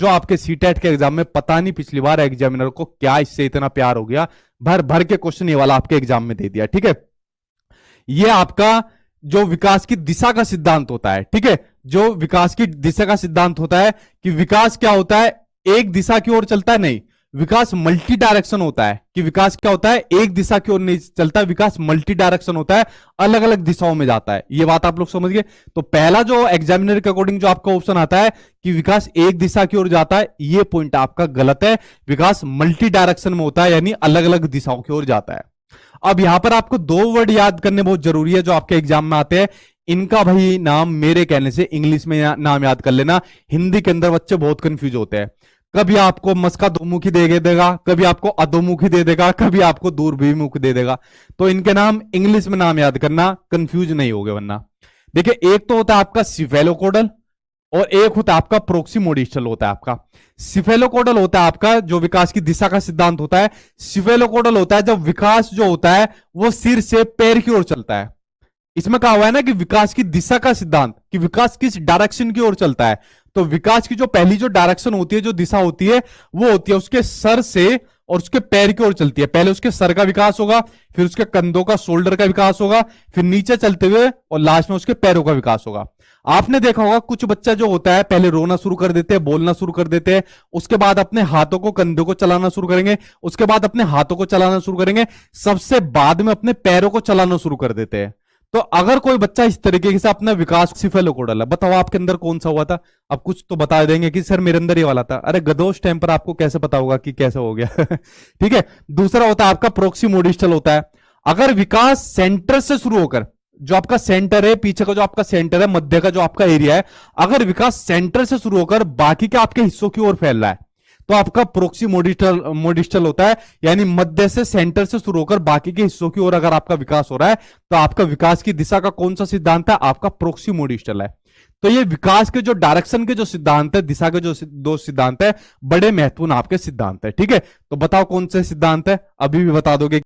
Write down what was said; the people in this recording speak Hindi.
जो आपके सीटेट के एग्जाम में पता नहीं पिछली बार एग्जामिनर को क्या इससे इतना प्यार हो गया, भर भर के क्वेश्चन ये वाला आपके एग्जाम में दे दिया। ठीक है, ये आपका जो विकास की दिशा का सिद्धांत होता है। ठीक है, जो विकास की दिशा का सिद्धांत होता है कि विकास क्या होता है, एक दिशा की ओर चलता है, नहीं, विकास मल्टी डायरेक्शन होता है। कि विकास क्या होता है, एक दिशा की ओर नहीं चलता, विकास मल्टी डायरेक्शन होता है, अलग अलग दिशाओं में जाता है। ये बात आप लोग समझ गए। तो पहला जो एग्जामिनर के अकॉर्डिंग जो आपका ऑप्शन आता है कि विकास एक दिशा की ओर जाता है, ये पॉइंट आपका गलत है। विकास मल्टी डायरेक्शन में होता है, यानी अलग अलग दिशाओं की ओर जाता है। अब यहां पर आपको दो वर्ड याद करने बहुत जरूरी है जो आपके एग्जाम में आते हैं। इनका भाई नाम मेरे कहने से इंग्लिश में नाम याद कर लेना। हिंदी के अंदर बच्चे बहुत कंफ्यूज होते हैं। कभी आपको मस्का दोमुखी दे देगा, कभी आपको अधोमुखी दे देगा, कभी आपको दूरभिमुख दे देगा। तो इनके नाम इंग्लिश में नाम याद करना, कंफ्यूज नहीं होगे वरना। देखिए, एक तो होता है आपका सिफेलोकोडल और एक होता है आपका प्रोक्सीमोडिस्टल होता है आपका। सिफेलोकोडल होता है आपका जो विकास की दिशा का सिद्धांत होता है। सिफेलोकोडल होता है जब विकास जो होता है वो सिर से पैर की ओर चलता है। इसमें कहा हुआ है ना कि विकास की दिशा का सिद्धांत, कि विकास किस डायरेक्शन की ओर चलता है। तो विकास की जो पहली जो डायरेक्शन होती है, जो दिशा होती है, वो होती है उसके सर से और उसके पैर की ओर चलती है। पहले उसके सर का विकास होगा, फिर उसके कंधों का, शोल्डर का विकास होगा, फिर नीचे चलते हुए और लास्ट में उसके पैरों का विकास होगा। आपने देखा होगा कुछ बच्चा जो होता है पहले रोना शुरू कर देते हैं, बोलना शुरू कर देते हैं, उसके बाद अपने हाथों को, कंधों को चलाना शुरू करेंगे, उसके बाद अपने हाथों को चलाना शुरू करेंगे, सबसे बाद में अपने पैरों को चलाना शुरू कर देते हैं। तो अगर कोई बच्चा इस तरीके से अपना विकास सिफेलोकोडल है, बताओ आपके अंदर कौन सा हुआ था? अब कुछ तो बता देंगे कि सर मेरे अंदर ये वाला था। अरे गधोश टाइम पर आपको कैसे पता होगा कि कैसे हो गया? ठीक है। दूसरा होता है आपका प्रोक्सीमोडिस्टल होता है। अगर विकास सेंटर से शुरू होकर, जो आपका सेंटर है, पीछे का जो आपका सेंटर है, मध्य का जो आपका एरिया है, अगर विकास सेंटर से शुरू होकर बाकी के आपके हिस्सों की ओर फैल रहा है, तो आपका प्रोक्सीमोडिस्टल होता है। यानी मध्य से, सेंटर से शुरू होकर बाकी के हिस्सों की ओर अगर आपका विकास हो रहा है, तो आपका विकास की दिशा का कौन सा सिद्धांत है? आपका प्रोक्सीमोडिस्टल है। तो ये विकास के जो डायरेक्शन के जो सिद्धांत है, दिशा के जो दो सिद्धांत है, बड़े महत्वपूर्ण आपके सिद्धांत है। ठीक है, तो बताओ कौन से सिद्धांत है? अभी भी बता दोगे?